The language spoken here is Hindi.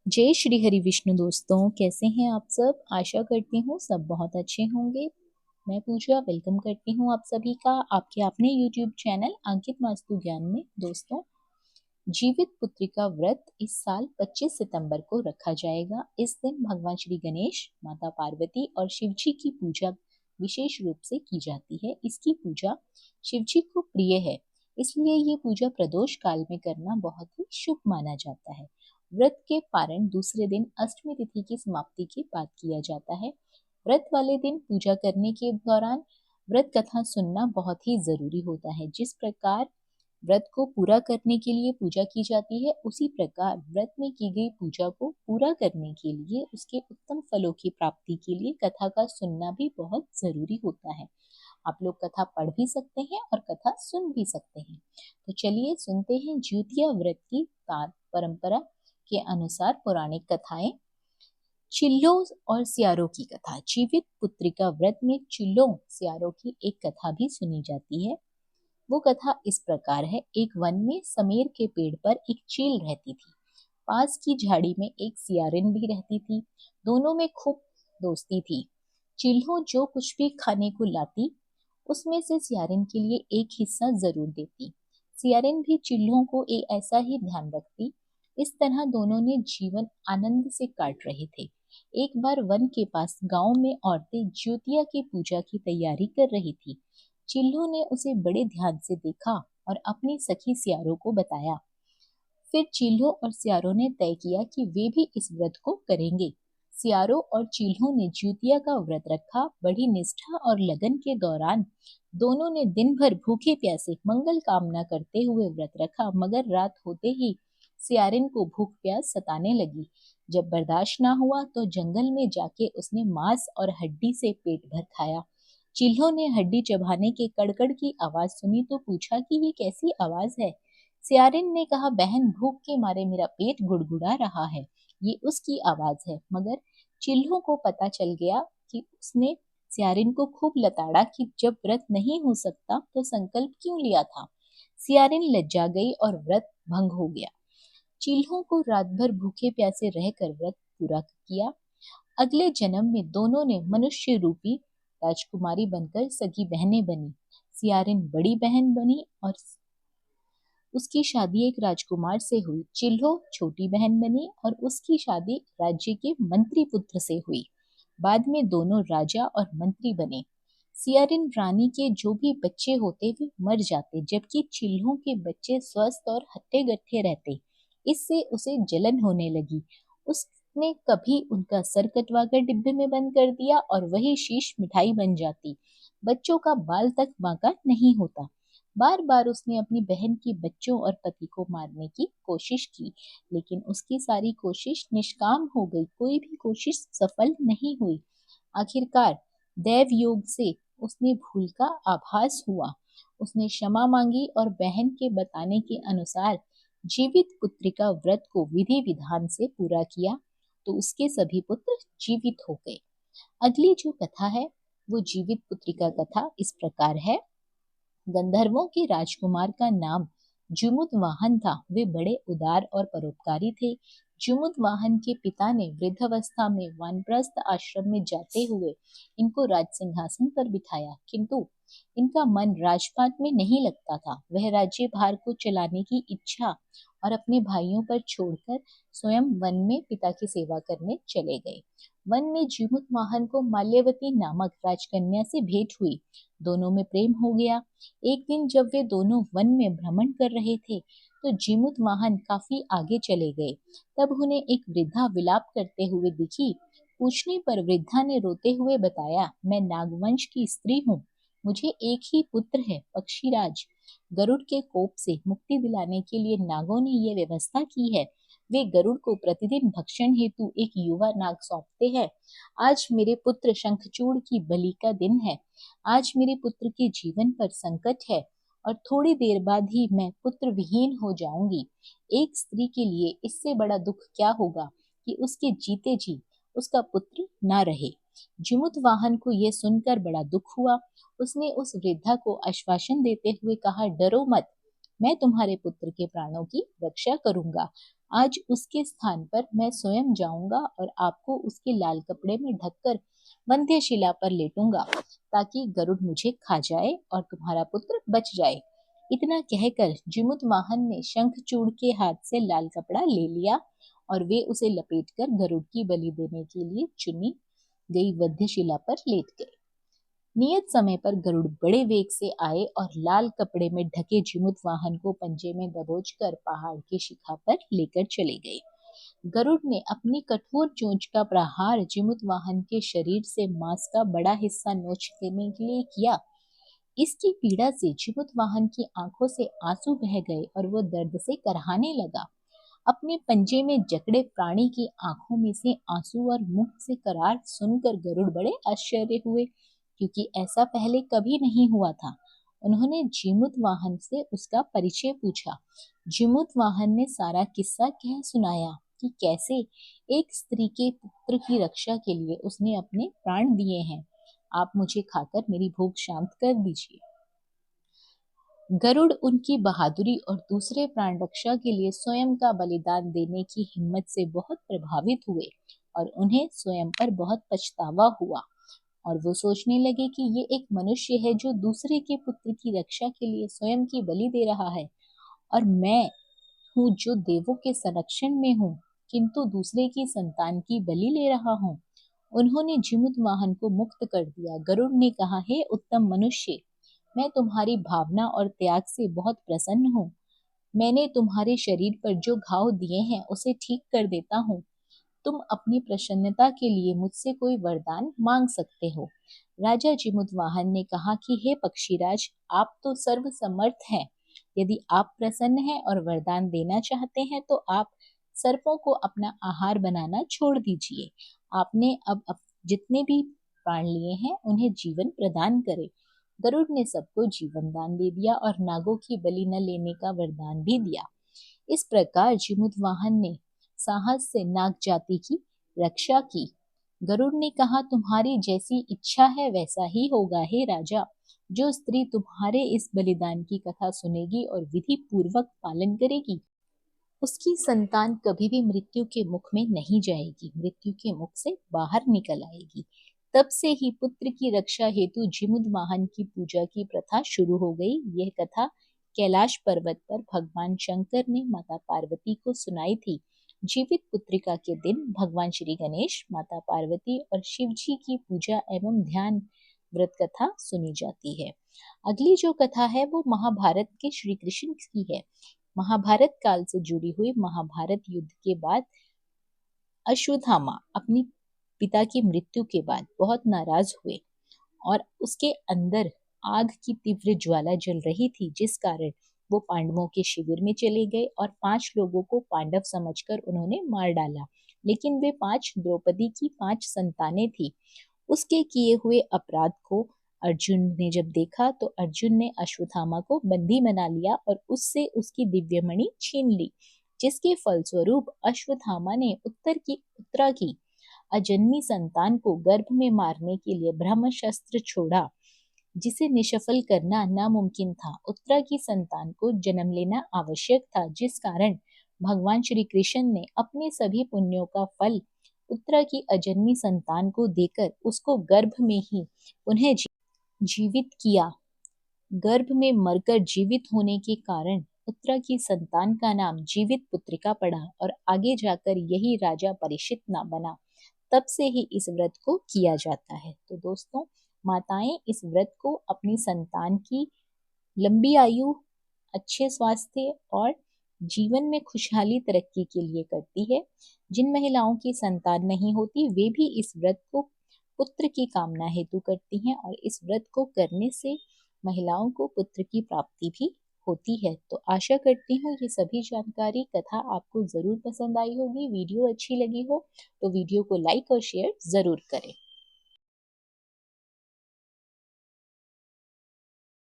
जय श्री हरि विष्णु दोस्तों, कैसे हैं आप सब? आशा करती हूँ सब बहुत अच्छे होंगे। मैं पूजा वेलकम करती हूँ आप सभी का आपके अपने यूट्यूब चैनल अंकित वास्तु ज्ञान में। दोस्तों, जीवित पुत्रिका व्रत इस साल 25 सितंबर को रखा जाएगा। इस दिन भगवान श्री गणेश, माता पार्वती और शिव जी की पूजा विशेष रूप से की जाती है। इसकी पूजा शिव जी को प्रिय है, इसलिए ये पूजा प्रदोष काल में करना बहुत ही शुभ माना जाता है। व्रत के पारण दूसरे दिन अष्टमी तिथि की समाप्ति के बाद किया जाता है। व्रत वाले दिन पूजा करने के दौरान व्रत कथा सुनना बहुत ही जरूरी होता है। जिस प्रकार व्रत को पूरा करने के लिए पूजा की जाती है, उसी प्रकार व्रत में की गई पूजा को पूरा करने के लिए, उसके उत्तम फलों की प्राप्ति के लिए कथा का सुनना भी बहुत जरूरी होता है। आप लोग कथा पढ़ भी सकते हैं और कथा सुन भी सकते हैं। तो चलिए सुनते हैं ज्योतिया व्रत की परंपरा के अनुसार पौराणिक कथाएं। चिल्लों और सियारों की कथा। जीवित पुत्रिका व्रत में चिल्लों सियारों की एक कथा भी सुनी जाती है। वो कथा इस प्रकार है। एक वन में समेर के पेड़ पर एक चील रहती थी। पास की झाड़ी में एक सियारिन भी रहती थी। दोनों में खूब दोस्ती थी। चिल्हों जो कुछ भी खाने को लाती, उसमें से सियारिन के लिए एक हिस्सा जरूर देती। सियारिन भी चिल्हों को ऐसा ही ध्यान रखती। इस तरह दोनों ने जीवन आनंद से काट रहे थे। एक बार वन के पास गांव में औरतें ज्योतिया की पूजा की तैयारी कर रही थी। चिल्लों ने उसे बड़े ध्यान से देखा और अपनी सखी सियारों को बताया। फिर चील्हों और सियारों ने तय किया कि वे भी इस व्रत को करेंगे। सियारों और चील्हों ने ज्योतिया का व्रत रखा। बड़ी निष्ठा और लगन के दौरान दोनों ने दिन भर भूखे प्यासे मंगल कामना करते हुए व्रत रखा, मगर रात होते ही सियारिन को भूख प्यास सताने लगी। जब बर्दाश्त ना हुआ तो जंगल में जाके उसने मांस और हड्डी से पेट भर खाया। चील्हों ने हड्डी चबाने के कड़कड़ की आवाज सुनी तो पूछा कि ये कैसी आवाज है। सियारिन ने कहा, बहन, भूख के मारे मेरा पेट गुड़गुड़ा रहा है, ये उसकी आवाज है। मगर चिल्हों को पता चल गया कि उसने सियारिन को खूब लताड़ा कि जब व्रत नहीं हो सकता तो संकल्प क्यों लिया था। सियारिन लज्जा गई और व्रत भंग हो गया। चिल्हों को रात भर भूखे प्यासे रहकर व्रत पूरा किया। अगले जन्म में दोनों ने मनुष्य रूपी राजकुमारी बनकर सगी बहनें बनी। सियारिन बड़ी बहन बनी और उसकी शादी एक राजकुमार से हुई। चिल्हो छोटी बहन बनी और उसकी शादी राज्य के मंत्री पुत्र से हुई। बाद में दोनों राजा और मंत्री बने। सियारिन रानी के जो भी बच्चे होते वे मर जाते, जबकि चिल्हों के बच्चे स्वस्थ और हट्टे गट्ठे रहते। इससे उसे जलन होने लगी। उसने कभी उनका सर कटवाकर डिब्बे में बंद कर दिया और वही शीश मिठाई बन जाती। बच्चों का बाल तक बांका नहीं होता। बार बार उसने अपनी बहन के बच्चों और पति को मारने की कोशिश की, लेकिन उसकी सारी कोशिश निष्काम हो गई। कोई भी कोशिश सफल नहीं हुई। आखिरकार दैव योग से उसने भूल का आभास हुआ। उसने क्षमा मांगी और बहन के बताने के अनुसार जीवित पुत्रिका व्रत को विधि विधान से पूरा किया, तो उसके सभी पुत्र जीवित हो गए। अगली जो कथा है वो जीवित पुत्रिका कथा इस प्रकार है। गंधर्वों के राजकुमार का नाम जुमुदवाहन था। वे बड़े उदार और परोपकारी थे। जुमुदवाहन के पिता ने वृद्धावस्था में वानप्रस्थ आश्रम में जाते हुए इनको राज सिंहासन पर बिठाया, किंतु इनका मन राजपाट में नहीं लगता था। वह राज्य भार को चलाने की इच्छा और अपने भाइयों पर छोड़कर स्वयं वन में पिता की सेवा करने चले गए। वन में जुमुदवाहन को माल्यवती नामक राजकन्या से भेंट हुई। दोनों में प्रेम हो गया। एक दिन जब वे दोनों वन में भ्रमण कर रहे थे तो जीमुतवाहन काफी आगे चले गए। तब उन्हें एक वृद्धा विलाप करते हुए दिखी। पूछने पर वृद्धा ने रोते हुए बताया, मैं नागवंश की स्त्री हूँ। मुझे एक ही पुत्र है, पक्षीराज। गरुड़ के कोप से मुक्ति दिलाने के लिए नागों ने ये व्यवस्था की है। वे गरुड़ को प्रतिदिन भक्षण हेतु एक युवा नाग सौंपते हैं। आज मेरे पुत्र शंखचूड़ की बलि का दिन है। आज मेरे पुत्र के जीवन पर संकट है और थोड़ी देर बाद ही मैं पुत्र विहीन हो जाऊंगी। एक स्त्री के लिए इससे बड़ा दुख क्या होगा कि उसके जीते जी उसका पुत्र ना रहे। जुमुतवाहन को यह सुनकर बड़ा दुख हुआ। उसने उस वृद्धा को आश्वासन देते हुए कहा, डरो मत, मैं तुम्हारे पुत्र के प्राणों की रक्षा करूंगा। आज उसके स्थान पर मैं स्वयं जाऊंगा और आपको उसके लाल कपड़े में ढककर वंध्यशिला पर लेटूंगा, ताकि गरुड़ मुझे खा जाए और तुम्हारा पुत्र बच जाए। इतना कहकर जिमुतवाहन ने शंखचूड़ के हाथ से लाल कपड़ा ले लिया और वे उसे लपेटकर गरुड़ की बलि देने के लिए चुनी गई वध्यशिला पर लेट गए। नियत समय पर गरुड़ बड़े वेग से आए और लाल कपड़े में ढके जिमुतवाहन को पंजे में दबोचकर पहाड़ की शिखा पर लेकर चले गए। गरुड़ ने अपनी कठोर चोंच का प्रहार जिमुतवाहन के शरीर से मांस का बड़ा हिस्सा नोच लेने के लिए किया। इसकी पीड़ा से जिमुतवाहन की आंखों से आंसू बह गए और वो दर्द से करहाने लगा। अपने पंजे में जकड़े प्राणी की आंखों में से आंसू और मुंह से करार सुनकर गरुड़ बड़े आश्चर्य हुए, क्योंकि ऐसा पहले कभी नहीं हुआ था। उन्होंने जिमुतवाहन से उसका परिचय पूछा। जिमुतवाहन ने सारा किस्सा कह सुनाया कि कैसे एक स्त्री के पुत्र की रक्षा के लिए उसने अपने प्राण दिए हैं। आप मुझे खाकर मेरी भूख शांत कर दीजिए। गरुड़ उनकी बहादुरी और दूसरे प्राण रक्षा के लिए स्वयं का बलिदान देने की हिम्मत से बहुत प्रभावित हुए और उन्हें स्वयं पर बहुत पछतावा हुआ, और वो सोचने लगे कि ये एक मनुष्य है जो दूसरे के पुत्र की रक्षा के लिए स्वयं की बलि दे रहा है, और मैं हूँ जो देवों के संरक्षण में हूँ, किंतु दूसरे की संतान की बलि ले रहा हूँ। उन्होंने जिमुतवाहन को मुक्त कर दिया। गरुड़ ने कहा, हे उत्तम मनुष्य, मैं तुम्हारी भावना और त्याग से बहुत प्रसन्न हूँ। मैंने तुम्हारे शरीर पर जो घाव दिए हैं उसे ठीक कर देता हूँ। तुम अपनी प्रसन्नता के लिए मुझसे कोई वरदान मांग सकते हो। राजा जिमुतवाहन ने कहा कि हे पक्षीराज, आप तो सर्वसमर्थ हैं। यदि आप प्रसन्न हैं और वरदान देना चाहते हैं तो आप सर्पों को अपना आहार बनाना छोड़ दीजिए। आपने अब जितने भी प्राण लिए हैं उन्हें जीवन प्रदान करें। गरुड़ ने सबको जीवन दान दे दिया और नागों की बलि न लेने का वरदान भी दिया। इस प्रकार जिमुतवाहन ने साहस से नाग जाति की रक्षा की। गरुड़ ने कहा, तुम्हारी जैसी इच्छा है वैसा ही होगा हे राजा। जो स्त्री तुम्हारे इस बलिदान की कथा सुनेगी और विधि पूर्वक पालन करेगी, उसकी संतान कभी भी मृत्यु के मुख में नहीं जाएगी, मृत्यु के मुख से बाहर निकल आएगी। तब से ही पुत्र की रक्षा हेतु जिमुतवाहन की पूजा की प्रथा शुरू हो गई। यह कथा कैलाश पर्वत पर भगवान शंकर ने माता पार्वती को सुनाई थी। जीवित पुत्रिका के दिन भगवान श्री गणेश, माता पार्वती और शिव जी की पूजा एवं ध्यान व्रत कथा सुनी जाती है। अगली जो कथा है वो महाभारत के श्री कृष्ण की है। महाभारत काल से जुड़ी हुई। महाभारत युद्ध के बाद अश्वत्थामा अपनी पिता की मृत्यु के बाद बहुत नाराज हुए और उसके अंदर आग की तीव्र ज्वाला जल रही थी, जिस कारण वो पांडवों के शिविर में चले गए और 5 लोगों को पांडव समझकर उन्होंने मार डाला। लेकिन वे 5 द्रौपदी की 5 संतानें थी। उसके किए हुए अपराध को अर्जुन ने जब देखा तो अर्जुन ने अश्वत्थामा को बंदी बना लिया और उससे उसकी दिव्यमणि छीन ली, जिसके फलस्वरूप अश्वत्थामा ने उत्तरा की अजन्मी संतान को गर्भ में मारने के लिए ब्रह्मशस्त्र छोड़ा, जिसे निष्फल करना नामुमकिन था। उत्तरा की संतान को जन्म लेना आवश्यक था, जिस कारण भगवान श्री कृष्ण ने अपने सभी पुण्यों का फल उत्तरा की अजन्मी संतान को देकर उसको गर्भ में ही उन्हें जीवित किया। गर्भ में मरकर जीवित होने के कारण उत्तरा की संतान का नाम जीवित पुत्रिका पड़ा और आगे जाकर यही राजा परीक्षित नाम बना। तब से ही इस व्रत को किया जाता है। तो दोस्तों, माताएं इस व्रत को अपनी संतान की लंबी आयु, अच्छे स्वास्थ्य और जीवन में खुशहाली तरक्की के लिए करती है। जिन महिलाओं की संतान नहीं होती वे भी इस व्रत को पुत्र की कामना हेतु करती हैं और इस व्रत को करने से महिलाओं को पुत्र की प्राप्ति भी होती है। तो आशा करती हूँ ये सभी जानकारी कथा आपको जरूर पसंद आई होगी। वीडियो अच्छी लगी हो तो वीडियो को लाइक और शेयर जरूर करें।